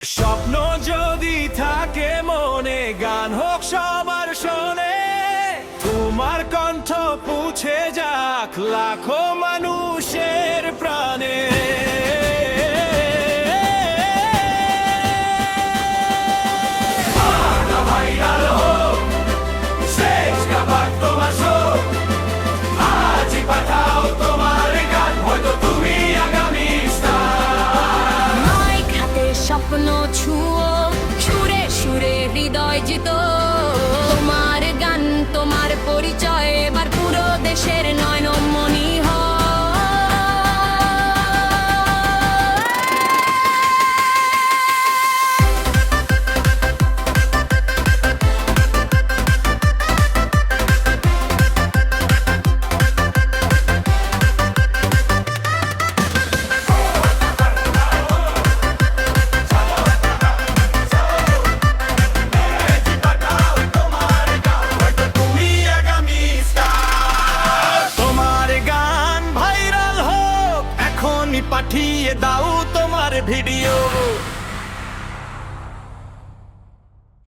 স্বপ্ন যদি থাকে মনে, গান হোক সবার শোনে, তোমার কণ্ঠ পুছে যাক লাখো মানুষের প্রাণে। ভাইরাল হোক শেষ খাবার তোমার শোক, আজই পাঠাও তোমার গান, হয়তো তুমি আগামী স্টার। মাইক হাতে স্বপ্ন ছুঁয়ো, সুরে সুরে হৃদয় জিতো। তোমার গান তোমার পরিচয়, এবার পুরো দেশের নয়নমণি হয়। পাঠিয়ে দাও তোমার ভিডিও।